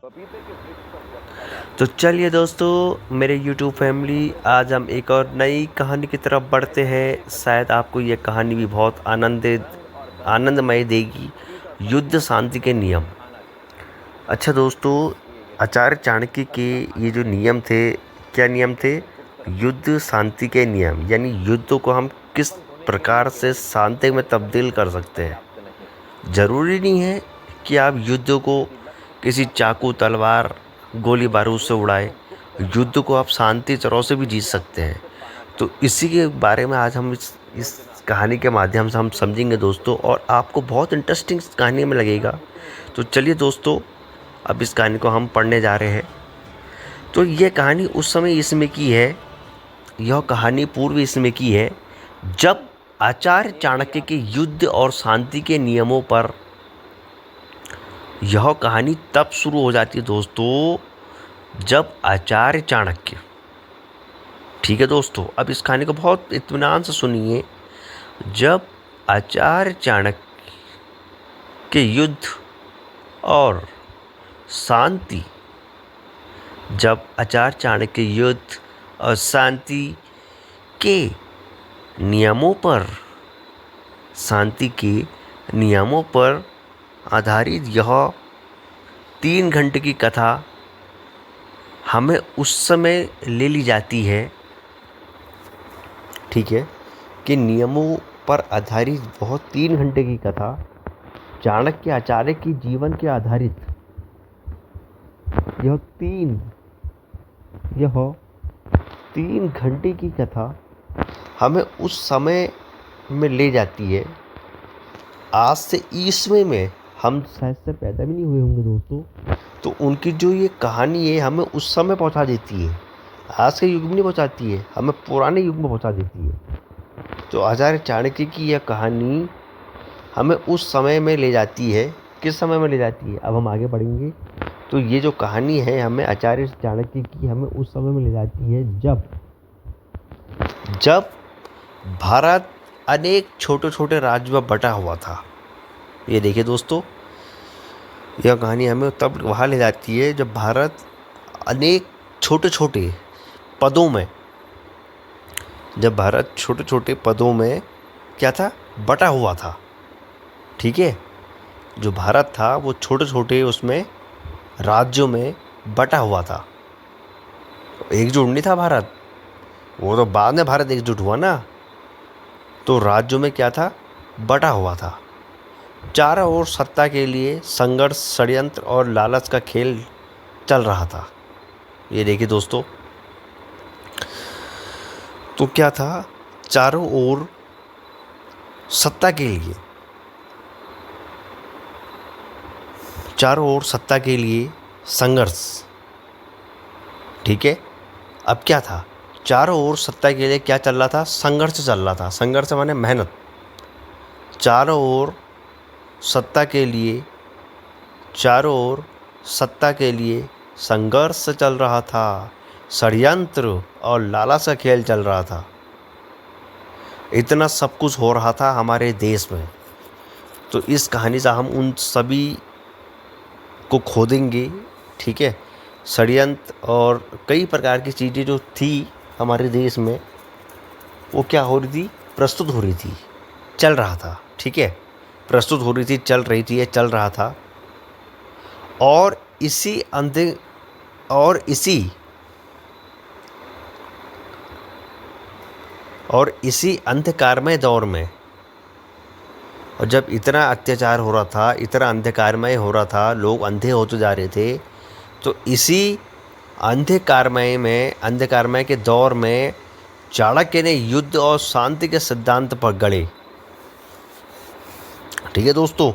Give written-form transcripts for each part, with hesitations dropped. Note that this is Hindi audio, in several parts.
तो चलिए दोस्तों, मेरे YouTube फैमिली, आज हम एक और नई कहानी की तरफ बढ़ते हैं। शायद आपको ये कहानी भी बहुत आनंदमय देगी। युद्ध शांति के नियम। अच्छा दोस्तों, आचार्य चाणक्य के ये जो नियम थे, क्या नियम थे? युद्ध शांति के नियम, यानी युद्ध को हम किस प्रकार से शांति में तब्दील कर सकते हैं। ज़रूरी नहीं है कि आप युद्ध को किसी चाकू, तलवार, गोली बारूद से उड़ाएं। युद्ध को आप शांति चरों से भी जीत सकते हैं। तो इसी के बारे में आज हम इस कहानी के माध्यम से हम समझेंगे दोस्तों, और आपको बहुत इंटरेस्टिंग कहानी में लगेगा। तो चलिए दोस्तों, अब इस कहानी को हम पढ़ने जा रहे हैं। तो ये कहानी उस समय इसमें की है, यह कहानी पूर्व इसमें की है, जब आचार्य चाणक्य के युद्ध और शांति के नियमों पर यह कहानी तब शुरू हो जाती है दोस्तों, जब आचार्य चाणक्य, ठीक है दोस्तों, अब इस कहानी को बहुत इत्मीनान से सुनिए। जब आचार्य चाणक्य के युद्ध और शांति जब आचार्य चाणक्य युद्ध और शांति के नियमों पर आधारित यह 3 घंटे की कथा हमें उस समय ले ली जाती है, ठीक है, कि नियमों पर आधारित बहुत 3 घंटे की कथा, चाणक्य आचार्य की जीवन के आधारित यह 3 घंटे की कथा हमें उस समय में ले जाती है। आज से ईस्वी में हम शायद से पैदा भी नहीं हुए होंगे दोस्तों, तो उनकी जो ये कहानी है हमें उस समय पहुंचा देती है। आज के युग में नहीं पहुंचाती है, हमें पुराने युग में पहुंचा देती है। तो आचार्य चाणक्य की यह कहानी हमें उस समय में ले जाती है। किस समय में ले जाती है, अब हम आगे बढ़ेंगे। तो ये जो कहानी है हमें आचार्य चाणक्य की हमें उस समय में ले जाती है जब भारत अनेक छोटे छोटे राज्यों में बटा हुआ था। ये देखिए दोस्तों, यह कहानी हमें तब वहाँ ले जाती है जब भारत अनेक छोटे छोटे पदों में क्या था, बटा हुआ था। ठीक है, जो भारत था वो छोटे छोटे उसमें राज्यों में बटा हुआ था। एकजुट नहीं था भारत, वो तो बाद में भारत एकजुट हुआ ना। तो राज्यों में क्या था, बटा हुआ था। चारों ओर सत्ता के लिए संघर्ष, षड्यंत्र और लालच का खेल चल रहा था। ये देखिए दोस्तों, तो क्या था, चारों ओर सत्ता के लिए संघर्ष। ठीक है, अब क्या था, चारों ओर सत्ता के लिए क्या चल रहा था, संघर्ष चल रहा था। संघर्ष माने मेहनत। चारों ओर सत्ता के लिए संघर्ष चल रहा था, षड्यंत्र और लालच का खेल चल रहा था। इतना सब कुछ हो रहा था हमारे देश में। तो इस कहानी से हम उन सभी को खोदेंगे, ठीक है। षड्यंत्र और कई प्रकार की चीज़ें जो थी हमारे देश में, वो क्या हो रही थी, प्रस्तुत हो रही थी, चल रहा था। ठीक है, प्रस्तुत हो रही थी, चल रही थी, ये चल रहा था। और इसी अंधकारमय दौर में, और जब इतना अत्याचार हो रहा था, इतना अंधकारमय हो रहा था, लोग अंधे होते जा रहे थे, तो इसी अंधकारमय के दौर में चाणक्य ने युद्ध और शांति के सिद्धांत पर गढ़े। ठीक है दोस्तों,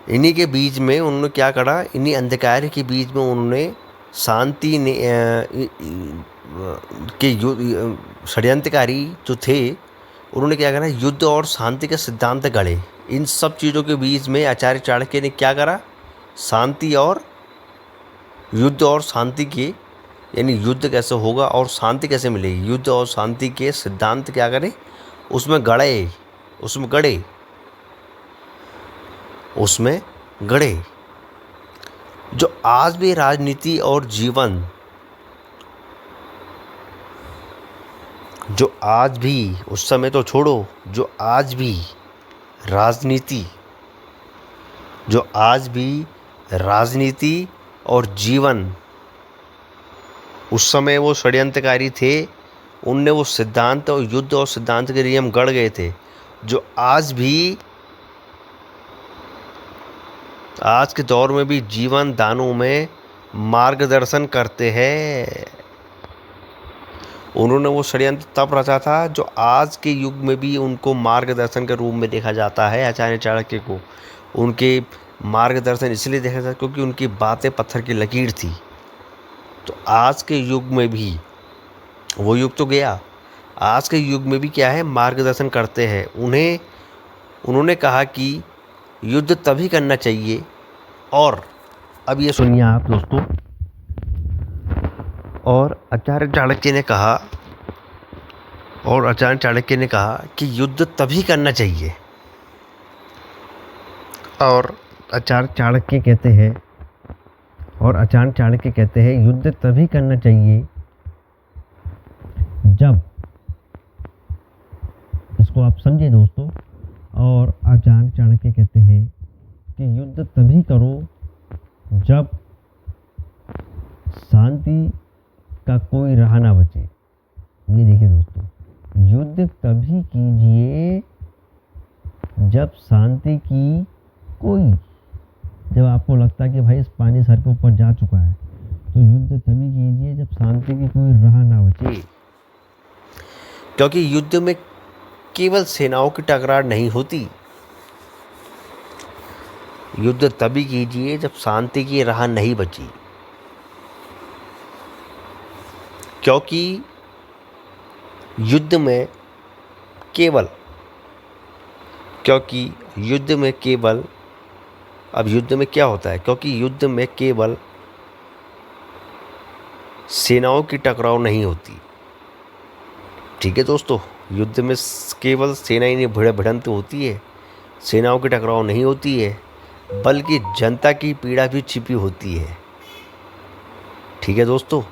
इन्हीं के बीच में उन्होंने क्या करा, इन्हीं अंधकार के बीच में उन्होंने शांति ने के षड्यंत्रकारी जो थे, उन्होंने क्या करा, युद्ध और शांति के सिद्धांत गढ़े। इन सब चीज़ों के बीच में आचार्य चाणक्य ने क्या करा, युद्ध और शांति के, यानी युद्ध कैसे होगा और शांति कैसे मिलेगी, युद्ध और शांति के सिद्धांत क्या करें, उसमें गढ़े। जो आज भी राजनीति और जीवन, जो आज भी, उस समय तो छोड़ो, जो आज भी राजनीति, जो आज भी राजनीति और जीवन, उस समय वो षड्यंत्रकारी थे, उनने वो सिद्धांत और युद्ध और सिद्धांत के नियम गढ़ गए थे, जो आज भी, आज के दौर में भी जीवन दानों में मार्गदर्शन करते हैं। उन्होंने वो षड्यंत्र तब रचा था जो आज के युग में भी उनको मार्गदर्शन के रूप में देखा जाता है। आचार्य चाणक्य को उनके मार्गदर्शन इसलिए देखा जाता है क्योंकि उनकी बातें पत्थर की लकीर थी। तो आज के युग में भी, वो युग तो गया, आज के युग में भी क्या है, मार्गदर्शन करते हैं। उन्होंने कहा कि युद्ध तभी करना चाहिए, और अब ये सुनिए आप दोस्तों, और आचार्य चाणक्य ने कहा कि युद्ध तभी करना चाहिए, और आचार्य चाणक्य कहते हैं युद्ध तभी करना चाहिए जब, इसको आप समझे दोस्तों, और आचार्य चाणक्य कहते हैं कि युद्ध तभी करो जब शांति का कोई राह ना बचे। ये देखिए दोस्तों, युद्ध तभी कीजिए जब शांति की कोई, जब आपको लगता है कि भाई इस पानी सर के ऊपर जा चुका है, तो युद्ध तभी कीजिए जब शांति की कोई राह ना बचे। क्योंकि युद्ध में केवल सेनाओं की टकरार नहीं होती। युद्ध तभी कीजिए जब शांति की राह नहीं बची, क्योंकि युद्ध में केवल, अब युद्ध में क्या होता है, क्योंकि युद्ध में केवल सेनाओं की टकराव नहीं होती। ठीक है दोस्तों, युद्ध में केवल सेना ही नहीं भिड़ंत होती है, सेनाओं की टकराव नहीं होती है, बल्कि जनता की पीड़ा भी छिपी होती है। ठीक है दोस्तों,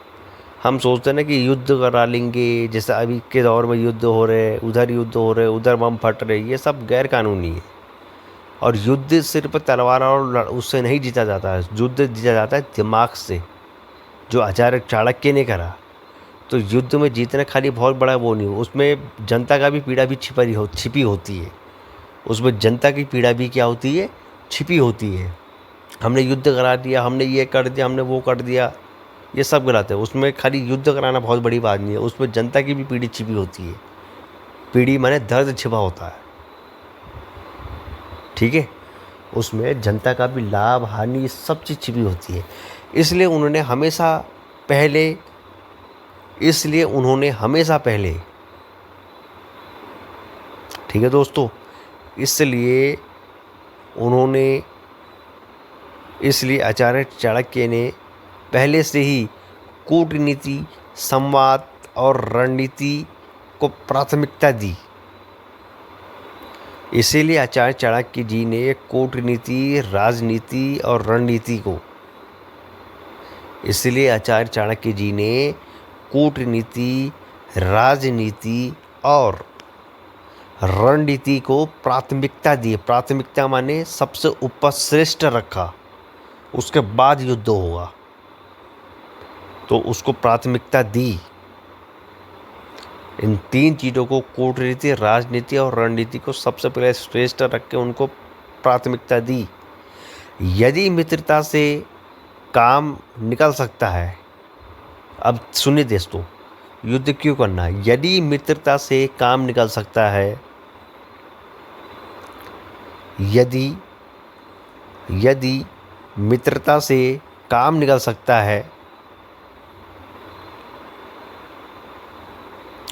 हम सोचते हैं ना कि युद्ध करा लेंगे, जैसे अभी के दौर में युद्ध हो रहे, उधर युद्ध हो रहे, उधर बम फट रहे, ये सब गैर कानूनी है। और युद्ध सिर्फ तलवार और उससे नहीं जीता जाता है, युद्ध जीता जाता है दिमाग से, जो आचार्य चाणक्य ने करा। तो युद्ध में जीतना खाली बहुत बड़ा वो नहीं हो, उसमें जनता का भी पीड़ा भी छिपी होती है। उसमें जनता की पीड़ा भी क्या होती है, छिपी होती है। हमने युद्ध करा दिया, हमने ये कर दिया, हमने वो कर दिया, ये सब गलत है। उसमें खाली युद्ध कराना बहुत बड़ी बात नहीं है, उसमें जनता की भी पीड़ी छिपी होती है। पीड़ी माने दर्द छिपा होता है। ठीक है, उसमें जनता का भी लाभ हानि सब चीज़ छिपी होती है। इसलिए उन्होंने हमेशा पहले, ठीक है दोस्तों, इसलिए आचार्य चाणक्य ने पहले से ही कूटनीति, संवाद और रणनीति को प्राथमिकता दी। इसीलिए आचार्य चाणक्य जी ने कूटनीति, राजनीति और रणनीति को, इसलिए आचार्य चाणक्य जी ने कूटनीति, राजनीति और रणनीति को प्राथमिकता दी। प्राथमिकता माने सबसे ऊपर श्रेष्ठ रखा, उसके बाद युद्ध होगा, तो उसको प्राथमिकता दी। इन तीन चीज़ों को, कूटनीति, राजनीति और रणनीति को सबसे पहले श्रेष्ठ रख के उनको प्राथमिकता दी। यदि मित्रता से काम निकल सकता है, अब सुनिए दोस्तों, युद्ध क्यों करना है। यदि मित्रता से काम निकल सकता है, यदि मित्रता से काम निकल सकता है,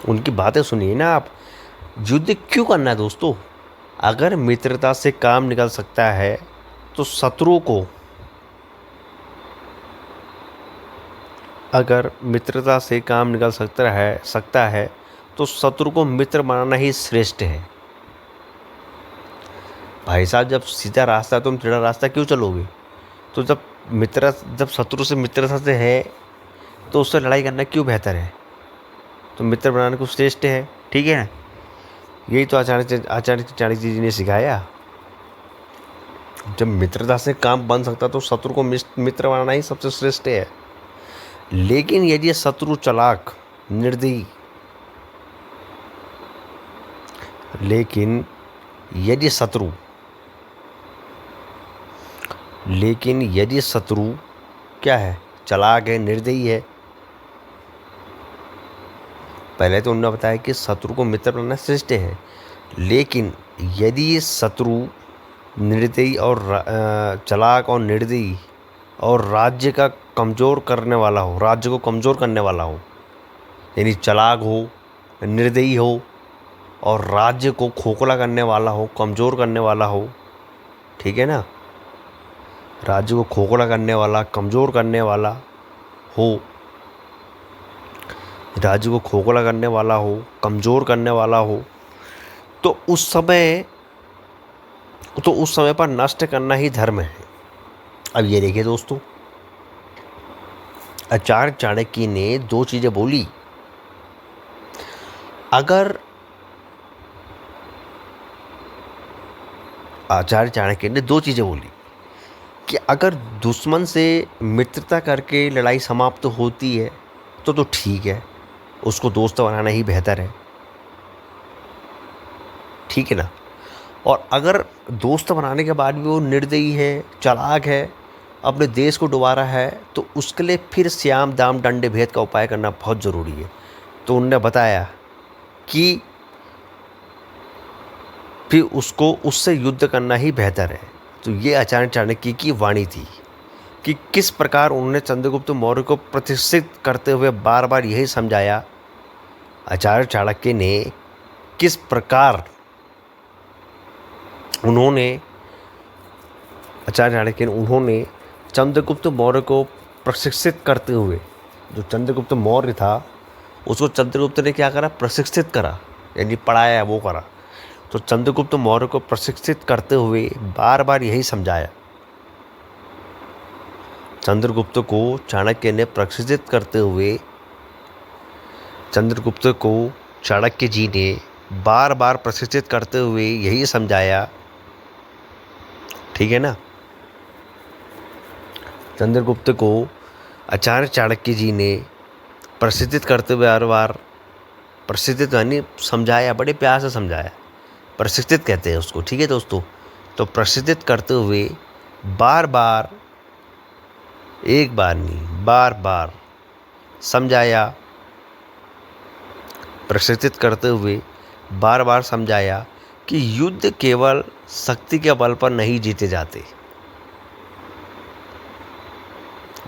उनकी बातें सुनिए ना आप। युद्ध क्यों करना है दोस्तों। अगर मित्रता से काम निकल सकता है तो शत्रु को, अगर मित्रता से काम निकल सकता है तो शत्रु को मित्र बनाना ही श्रेष्ठ है। भाई साहब, जब सीधा रास्ता तुम टेढ़ा रास्ता क्यों चलोगे। तो जब मित्र जब शत्रु से मित्रता से है तो उससे लड़ाई करना क्यों बेहतर है? तो मित्र बनाने को श्रेष्ठ है, ठीक है ना। यही तो आचार्य चाणक्य जी ने सिखाया। जब मित्रता से काम बन सकता तो शत्रु को मित्र बनाना ही सबसे श्रेष्ठ है। लेकिन यदि शत्रु चालाक निर्दयी लेकिन यदि शत्रु क्या है? चालाक है, निर्दयी है। पहले तो उन्होंने बताया कि शत्रु को मित्र बनाना श्रेष्ठ है, लेकिन यदि शत्रु निर्दयी और चालाक और निर्दयी और राज्य को कमज़ोर करने वाला हो, यानी चालाक हो, निर्दयी हो और राज्य को खोखला करने वाला हो, कमज़ोर करने वाला हो, ठीक है ना। राज्य को खोखला करने वाला, कमज़ोर करने वाला हो, राज्य को खोखला करने वाला हो, कमज़ोर करने वाला हो, तो उस समय पर नष्ट करना ही धर्म है। अब ये देखिए दोस्तों, आचार्य चाणक्य ने दो चीज़ें बोली। अगर आचार्य चाणक्य ने दो चीज़ें बोली कि अगर दुश्मन से मित्रता करके लड़ाई समाप्त होती है तो ठीक है, उसको दोस्त बनाना ही बेहतर है, ठीक है ना। और अगर दोस्त बनाने के बाद भी वो निर्दयी है, चालाक है, अपने देश को डुबा रहा है, तो उसके लिए फिर श्याम दाम दंड भेद का उपाय करना बहुत ज़रूरी है। तो उन्होंने बताया कि फिर उसको उससे युद्ध करना ही बेहतर है। तो ये आचार्य चाणक्य की वाणी थी कि किस प्रकार उन्होंने चंद्रगुप्त मौर्य को प्रतिष्ठित करते हुए बार बार यही समझाया। आचार्य चाणक्य ने किस प्रकार उन्होंने चंद्रगुप्त मौर्य को प्रशिक्षित करते हुए, जो चंद्रगुप्त मौर्य था उसको चंद्रगुप्त ने क्या करा? प्रशिक्षित करा, यानी पढ़ाया, वो करा। तो चंद्रगुप्त मौर्य को प्रशिक्षित करते हुए बार बार यही समझाया। चंद्रगुप्त को चाणक्य ने प्रशिक्षित करते हुए चंद्रगुप्त को चाणक्य जी ने बार बार प्रशिक्षित करते हुए यही समझाया, ठीक है ना। चंद्रगुप्त को आचार्य चाणक्य जी ने प्रशिक्षित करते हुए हर बार, प्रशिक्षित यानी समझाया, बड़े प्यार से समझाया, प्रशिक्षित कहते हैं उसको, ठीक है दोस्तों। तो प्रशिक्षित करते हुए बार बार, एक बार नहीं, बार बार समझाया, प्रशिक्षित करते हुए बार बार समझाया कि युद्ध केवल शक्ति के बल पर नहीं जीते जाते।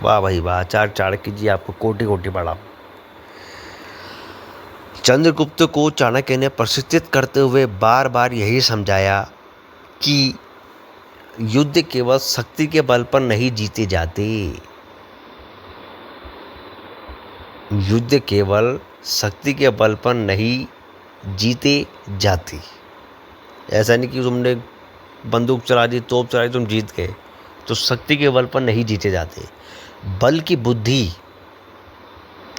वाह भाई वाह, आचार्य चाणक्य जी आपको कोटि कोटि प्रणाम। चंद्रगुप्त को चाणक्य ने प्रशिक्षित करते हुए बार बार यही समझाया कि युद्ध केवल शक्ति के बल पर नहीं जीते जाते। युद्ध केवल शक्ति के बल पर नहीं जीते जाते। ऐसा नहीं कि तुमने बंदूक चला दी, तोप चला दी, तुम जीत गए। तो शक्ति के बल पर नहीं जीते जाते, बल्कि बुद्धि,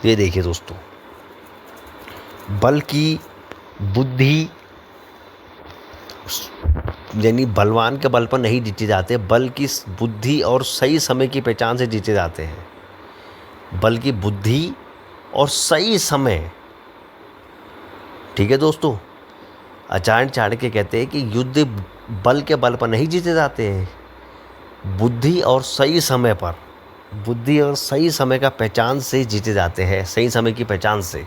ये देखिए दोस्तों, बल्कि बुद्धि, यानी बलवान के बल पर नहीं जीते जाते, बल्कि बुद्धि और सही समय की पहचान से जीते जाते हैं। बल्कि बुद्धि और सही समय, ठीक है दोस्तों। आचार्य चाणक्य कहते हैं कि युद्ध बल के बल पर नहीं जीते जाते हैं, बुद्धि और सही समय पर, बुद्धि और सही समय का पहचान से जीते जाते हैं, सही समय की पहचान से।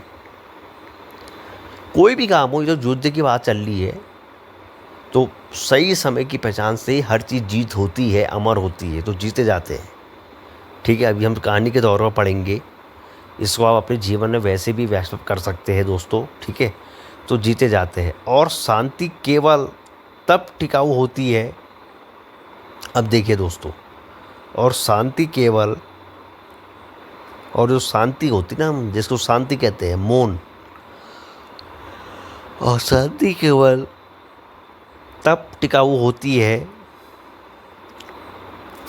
कोई भी काम हो, जो युद्ध की बात चल रही है, तो सही समय की पहचान से हर चीज़ जीत होती है, अमर होती है, तो जीते जाते हैं, ठीक है। अभी हम कहानी के दौर पर पढ़ेंगे, इसको आप अपने जीवन में वैसे भी व्यापक कर सकते हैं दोस्तों, ठीक है। तो जीते जाते हैं, और शांति केवल तब टिकाऊ होती है। अब देखिए दोस्तों, और शांति केवल, और जो शांति होती ना, हम जिसको शांति कहते हैं, मौन, और शांति केवल तब टिकाऊ होती है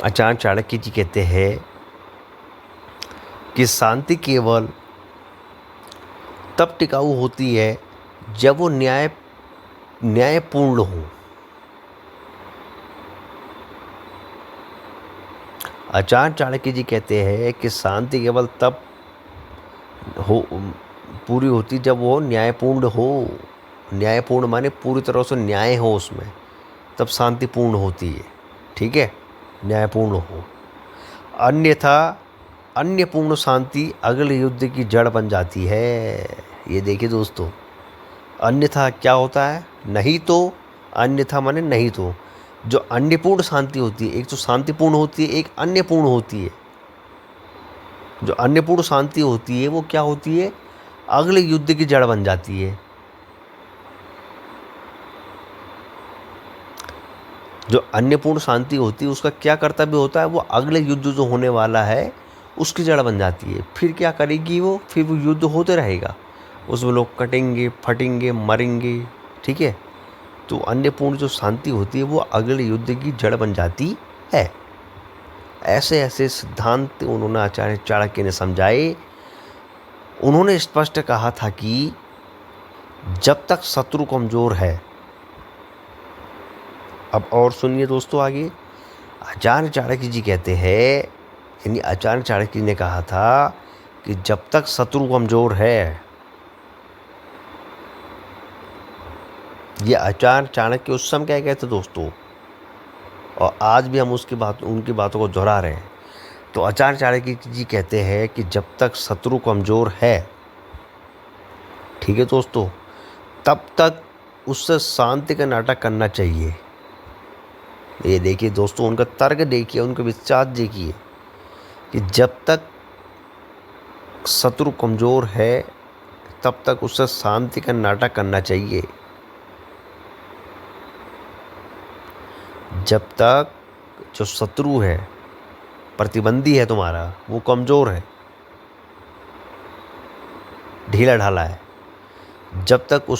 आचार्य चाणक्य जी कहते हैं कि शांति केवल तब टिकाऊ होती है जब वो न्यायपूर्ण हो। आचार्य चाणक्य जी कहते हैं कि शांति केवल तब हो पूरी होती जब वो न्यायपूर्ण हो। न्यायपूर्ण माने पूरी तरह से न्याय हो उसमें, तब शांति पूर्ण होती है। ठीक है, न्यायपूर्ण हो। अन्यथा अन्यपूर्ण शांति अगले युद्ध की जड़ बन जाती है। ये देखिए दोस्तों, अन्यथा क्या होता है? नहीं तो, अन्यथा माने नहीं तो। जो अन्यपूर्ण शांति होती है, एक तो शांतिपूर्ण होती है, एक अन्यपूर्ण होती है। जो अन्यपूर्ण शांति होती है वो क्या होती है? अगले युद्ध की जड़ बन जाती है। जो अन्यपूर्ण शांति होती है उसका क्या कर्तव्य होता है? वो अगले युद्ध जो होने वाला है उसकी जड़ बन जाती है। फिर क्या करेगी वो? फिर वो युद्ध होते रहेगा, उसमें लोग कटेंगे, फटेंगे, मरेंगे। ठीक है, तो अन्यपूर्ण जो शांति होती है वो अगले युद्ध की जड़ बन जाती है। ऐसे ऐसे सिद्धांत उन्होंने आचार्य चाणक्य ने समझाए। उन्होंने स्पष्ट कहा था कि जब तक शत्रु कमज़ोर है। अब और सुनिए दोस्तों आगे, आचार्य चाणक्य जी कहते हैं, यानी आचार्य चाणक्य जी ने कहा था कि जब तक शत्रु कमज़ोर है। ये आचार्य चाणक्य उस समय क्या कहते दोस्तों, और आज भी हम उनकी बातों को दोहरा रहे हैं। तो आचार्य चाणक्य जी कहते हैं कि जब तक शत्रु कमज़ोर है, ठीक है दोस्तों, तब तक उससे शांति का नाटक करना चाहिए। ये देखिए दोस्तों, उनका तर्क देखिए, उनका विचार देखिए कि जब तक शत्रु कमज़ोर है तब तक उससे शांति का नाटक करना चाहिए। जब तक जो शत्रु है, प्रतिबंधी है तुम्हारा, वो कमज़ोर है, ढीला ढाला है, जब तक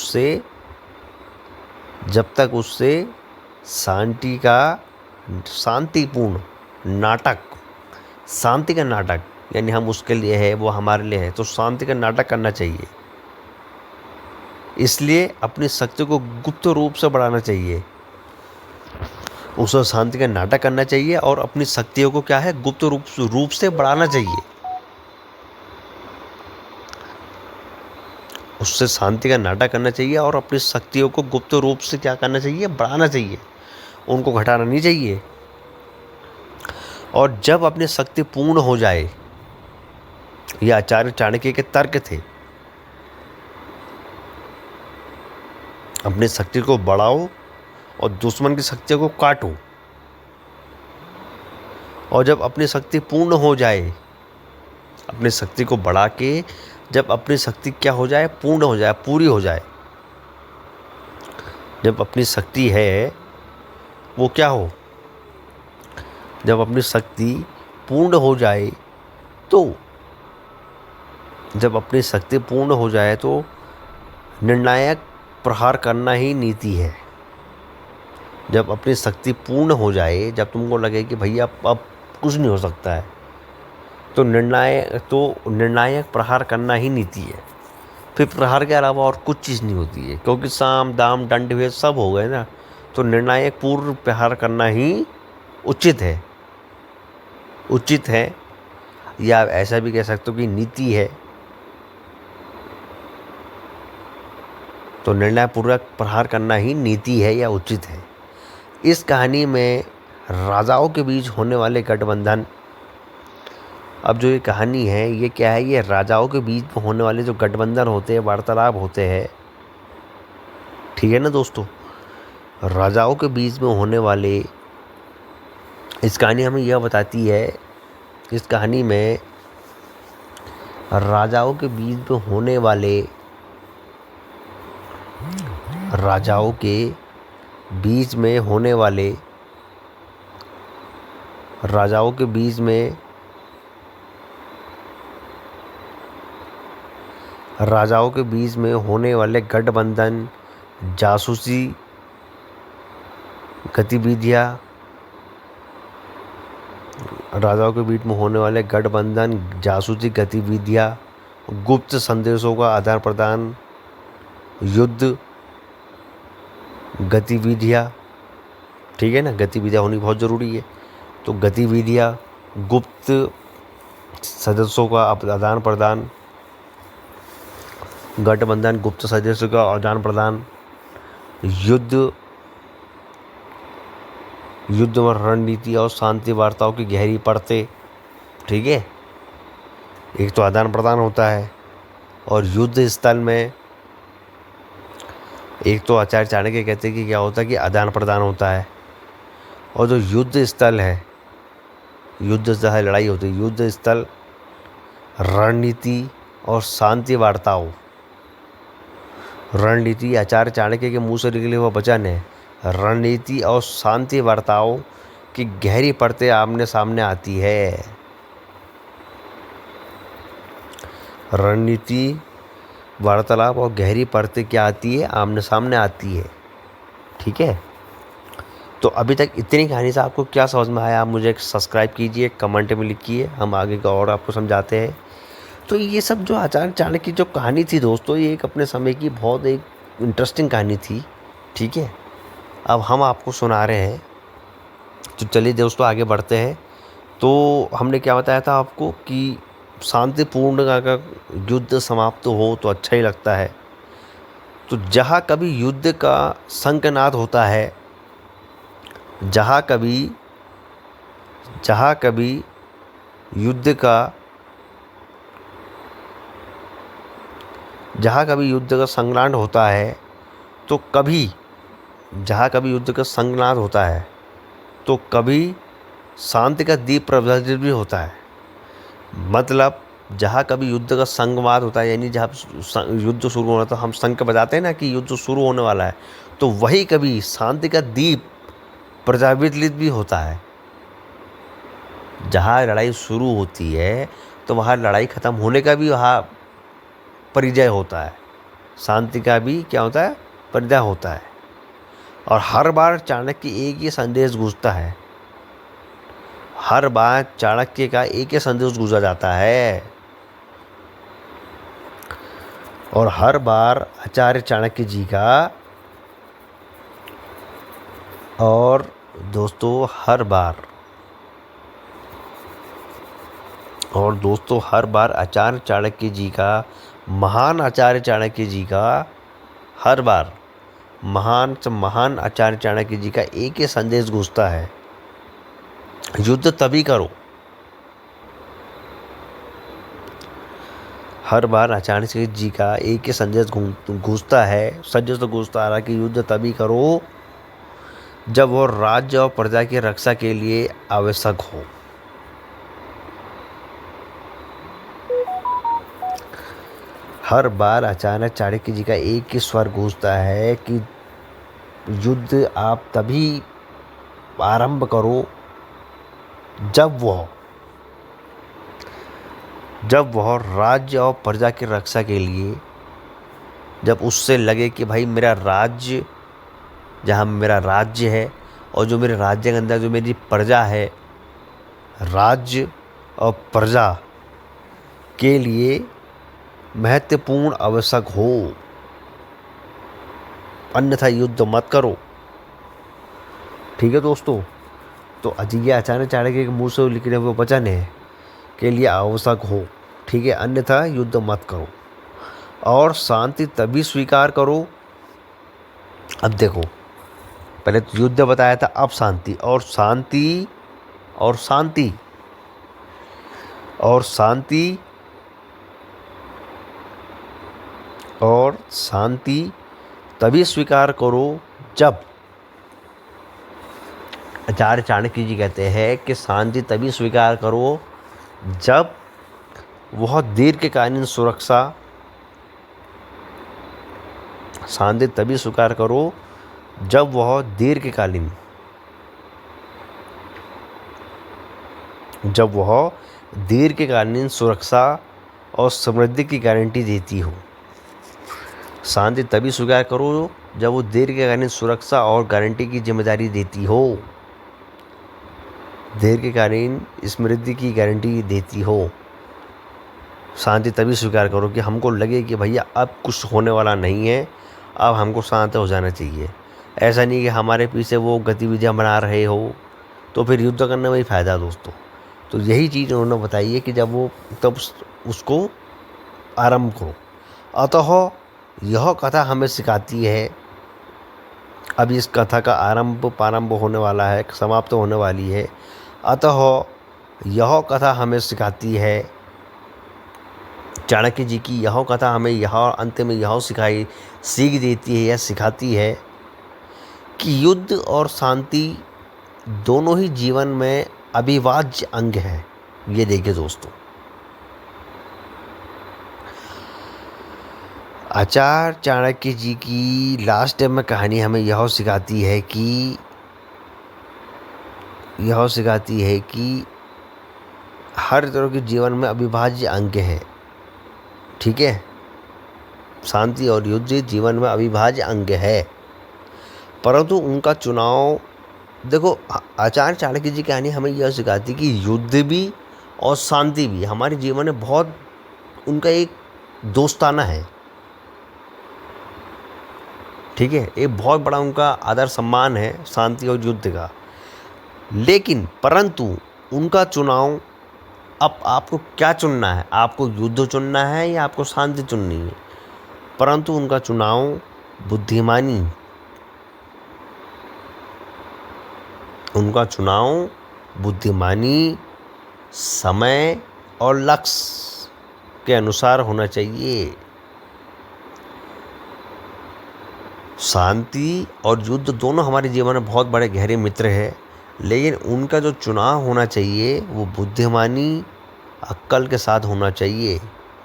उससे शांतिपूर्ण नाटक, शांति का नाटक, यानी हम उसके लिए है, वो हमारे लिए है, तो शांति का नाटक करना चाहिए। इसलिए अपनी शक्ति को गुप्त रूप से बढ़ाना चाहिए, उसे शांति का नाटक करना चाहिए और अपनी शक्तियों को क्या है, गुप्त रूप से बढ़ाना चाहिए। उससे शांति का नाटक करना चाहिए और अपनी शक्तियों को गुप्त रूप से क्या करना चाहिए, बढ़ाना चाहिए, उनको घटाना नहीं चाहिए। और जब अपनी शक्ति पूर्ण हो जाए, यह आचार्य चाणक्य के तर्क थे, अपनी शक्ति को बढ़ाओ और दुश्मन की शक्ति को काटो। और जब अपनी शक्ति पूर्ण हो जाए, अपनी शक्ति को बढ़ा के जब अपनी शक्ति क्या हो जाए, पूर्ण हो जाए, पूरी हो जाए, जब अपनी शक्ति है वो क्या हो, जब अपनी शक्ति पूर्ण हो जाए, तो जब अपनी शक्ति पूर्ण हो जाए तो निर्णायक प्रहार करना ही नीति है। जब अपनी शक्ति पूर्ण हो जाए, जब तुमको लगे कि भैया अब कुछ नहीं हो सकता है, तो निर्णायक प्रहार करना ही नीति है। फिर प्रहार के अलावा और कुछ चीज़ नहीं होती है, क्योंकि साम दाम दंड भेद सब हो गए ना, तो निर्णायक पूर्ण प्रहार करना ही उचित है, या ऐसा भी कह सकते हो कि नीति है। तो निर्णयपूर्वक प्रहार करना ही नीति है या उचित है। इस कहानी में राजाओं के बीच होने वाले गठबंधन, अब जो ये कहानी है ये क्या है, ये राजाओं के बीच में होने वाले जो गठबंधन होते हैं, वार्तालाप होते हैं, ठीक है ना दोस्तों, राजाओं के बीच में होने वाले, इस कहानी हमें यह बताती है, इस कहानी में राजाओं के बीच में होने वाले, राजाओं के बीच में होने वाले, राजाओं के बीच में, राजाओं के बीच में होने वाले गठबंधन, जासूसी गतिविधियाँ, राजाओं के बीच में होने वाले गठबंधन, जासूसी गतिविधियाँ, गुप्त संदेशों का आदान प्रदान, युद्ध गतिविधियाँ, ठीक है ना, गतिविधियाँ होनी बहुत ज़रूरी है। तो गतिविधियाँ, गुप्त सदस्यों का आदान प्रदान, गठबंधन, गुप्त सदस्यों का आदान प्रदान, युद्ध में रणनीति और शांति वार्ताओं की गहरी परतें, ठीक है। एक तो आदान प्रदान होता है, और युद्ध स्थल में एक तो आचार्य चाणक्य कहते हैं कि क्या होता है कि आदान प्रदान होता है, और जो युद्ध स्थल है, युद्ध स्थल है, लड़ाई होती है, युद्ध स्थल रणनीति और शांति वार्ताओं। रणनीति आचार्य चाणक्य के मुंह से निकले हुआ वचन है। रणनीति और शांति वार्ताओं की गहरी परतें आमने सामने आती है। रणनीति वार्तालाप और गहरी परतें क्या आती है, आमने सामने आती है, ठीक है। तो अभी तक इतनी कहानी से आपको क्या समझ में आया, आप मुझे एक सब्सक्राइब कीजिए, कमेंट में लिखिए, हम आगे का और आपको समझाते हैं। तो ये सब जो आचार्य चाणक्य की जो कहानी थी दोस्तों, ये एक अपने समय की बहुत एक इंटरेस्टिंग कहानी थी, ठीक है। अब हम आपको सुना रहे हैं, तो चलिए दोस्तों आगे बढ़ते हैं। तो हमने क्या बताया था आपको कि शांतिपूर्ण अगर युद्ध समाप्त हो तो अच्छा ही लगता है। तो जहाँ कभी युद्ध का शंखनाद होता है, जहाँ कभी युद्ध का संग्रांड होता है, तो कभी जहाँ कभी युद्ध का संग्रांड होता है तो कभी शांति का दीप प्रज्वलित भी होता है। मतलब जहाँ कभी युद्ध का संवाद होता है, यानी जहाँ युद्ध शुरू होना, तो हम शंख बजाते हैं ना कि युद्ध शुरू होने वाला है, तो वही कभी शांति का दीप प्रज्वलित भी होता है। जहाँ लड़ाई शुरू होती है तो वहाँ लड़ाई ख़त्म होने का भी वहाँ परिचय होता है, शांति का भी क्या होता है, परिचय होता है। और हर बार चाणक्य एक ही संदेश गूंजता है, हर बार चाणक्य का एक ही संदेश गूंजा जाता है, और हर बार आचार्य चाणक्य जी का, और दोस्तों हर बार आचार्य चाणक्य जी का, महान आचार्य चाणक्य जी का, हर बार महान से महान आचार्य चाणक्य जी का एक ही संदेश गूंजता है, युद्ध तभी करो। हर बार आचार्य जी का एक ही संदेश गूंजता है, संदेश तो गूंजता आ रहा कि युद्ध तभी करो जब वो राज्य और प्रजा की रक्षा के लिए आवश्यक हो। हर बार आचार्य चाणक्य जी का एक ही स्वर गूंजता है कि युद्ध आप तभी आरंभ करो जब वह राज्य और प्रजा की रक्षा के लिए, जब उससे लगे कि भाई मेरा राज्य, जहाँ मेरा राज्य है और जो मेरे राज्य के अंदर जो मेरी प्रजा है, राज्य और प्रजा के लिए महत्वपूर्ण आवश्यक हो, अन्यथा युद्ध मत करो, ठीक है दोस्तों। तो अजीय आचार्य चाणक्य के मुँह से लिखने हुए वचन है के लिए आवश्यक हो, ठीक है, अन्यथा युद्ध मत करो, और शांति तभी स्वीकार करो। अब देखो, पहले तो युद्ध बताया था, अब शांति, और शांति और शांति और शांति और शांति तभी स्वीकार करो जब, आचार्य चाणक्य जी कहते हैं कि शांति तभी स्वीकार करो जब वह दीर्घकालीन सुरक्षा, शांति तभी स्वीकार करो जब वह दीर्घकालीन सुरक्षा और समृद्धि की गारंटी देती हो। शांति तभी स्वीकार करो जब वो दीर्घकालीन सुरक्षा और गारंटी की जिम्मेदारी देती हो। दीर्घकालीन समृद्धि की गारंटी देती हो। शांति तभी स्वीकार करो कि हमको लगे कि भैया अब कुछ होने वाला नहीं है, अब हमको शांत हो जाना चाहिए। ऐसा नहीं कि हमारे पीछे वो गतिविधियाँ बना रहे हो, तो फिर युद्ध करने में ही फ़ायदा दोस्तों। तो यही चीज़ उन्होंने बताई है कि जब वो तब उसको आरंभ करो। अतः यह कथा हमें सिखाती है, अब इस कथा का प्रारंभ होने वाला है, समाप्त होने वाली है। अतः यह कथा हमें सिखाती है, चाणक्य जी की यह कथा हमें यह अंत में यह सीख देती है या सिखाती है कि युद्ध और शांति दोनों ही जीवन में अविभाज्य अंग हैं। ये देखिए दोस्तों, आचार्य चाणक्य जी की लास्ट में कहानी हमें यह सिखाती है कि हर तरह के जीवन में अविभाज्य अंग हैं। ठीक है, शांति और युद्ध जीवन में अविभाज्य अंग है, परंतु उनका चुनाव देखो। आचार्य चाणक्य जी की कहानी हमें यह सिखाती कि युद्ध भी और शांति भी हमारे जीवन में बहुत उनका एक दोस्ताना है। ठीक है, एक बहुत बड़ा उनका आदर सम्मान है शांति और युद्ध का। लेकिन परंतु उनका चुनाव, अब आपको क्या चुनना है, आपको युद्ध चुनना है या आपको शांति चुननी है। परंतु उनका चुनाव बुद्धिमानी, समय और लक्ष्य के अनुसार होना चाहिए। शांति और युद्ध दोनों हमारे जीवन में बहुत बड़े गहरे मित्र हैं, लेकिन उनका जो चुनाव होना चाहिए वो बुद्धिमानी, अक्ल के साथ होना चाहिए,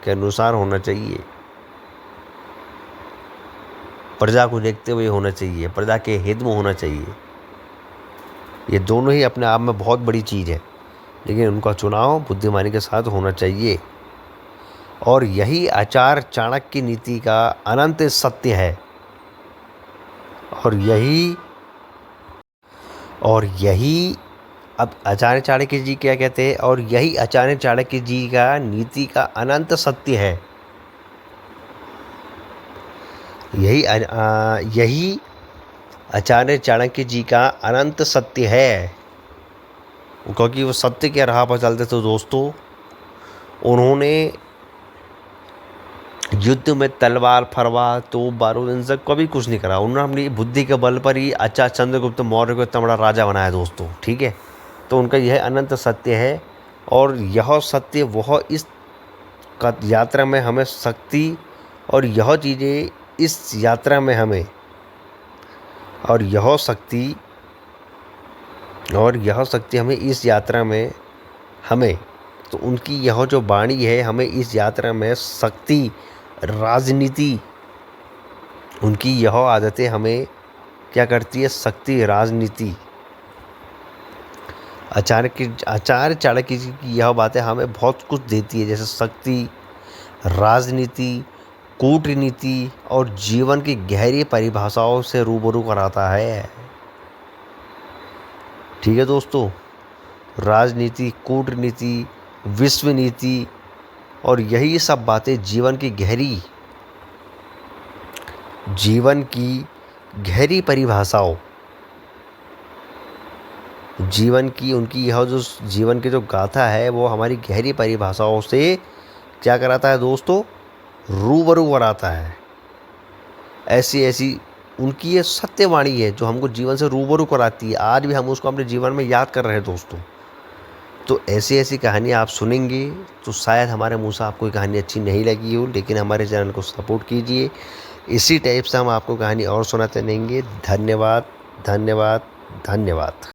के अनुसार होना चाहिए। प्रजा को देखते हुए होना चाहिए, प्रजा के हित में होना चाहिए। ये दोनों ही अपने आप में बहुत बड़ी चीज़ है, लेकिन उनका चुनाव बुद्धिमानी के साथ होना चाहिए। और यही आचार्य चाणक्य की नीति का अनंत सत्य है। और यही अब आचार्य चाणक्य जी क्या कहते हैं, और यही आचार्य चाणक्य जी का नीति का अनंत सत्य है। यही आचार्य चाणक्य जी का अनंत सत्य है, क्योंकि वो सत्य के राह पर चलते थे दोस्तों। उन्होंने युद्ध में तलवार, फरवा, तोप, बारूद इन सब कभी कुछ नहीं करा। उन्होंने अपनी बुद्धि के बल पर ही आचार्य चंद्रगुप्त मौर्य को इतना बड़ा राजा बनाया दोस्तों। ठीक है, तो उनका यह अनंत सत्य है। और यह सत्य वह इस यात्रा में हमें शक्ति, और यह चीज़ें इस यात्रा में हमें, और यह शक्ति हमें इस यात्रा में हमें, तो उनकी यह जो वाणी है हमें इस यात्रा में शक्ति, राजनीति, उनकी यह आदतें हमें क्या करती है, शक्ति, राजनीति। आचार्य चाणक्य जी की यह बातें हमें बहुत कुछ देती है, जैसे शक्ति, राजनीति, कूटनीति और जीवन की गहरी परिभाषाओं से रूबरू कराता है। ठीक है दोस्तों, राजनीति, कूटनीति, विश्व नीति और यही सब बातें जीवन की गहरी परिभाषाओं, जीवन की उनकी यह जो जीवन की जो गाथा है वो हमारी गहरी परिभाषाओं से क्या कराता है दोस्तों, रूबरू कराता है। ऐसी उनकी ये सत्यवाणी है जो हमको जीवन से रूबरू कराती है। आज भी हम उसको अपने जीवन में याद कर रहे हैं दोस्तों। तो ऐसी कहानी आप सुनेंगे तो शायद हमारे मुँह से आपको कहानी अच्छी नहीं लगी हो, लेकिन हमारे चैनल को सपोर्ट कीजिए। इसी टाइप से हम आपको कहानी और सुनाते रहेंगे। धन्यवाद, धन्यवाद, धन्यवाद।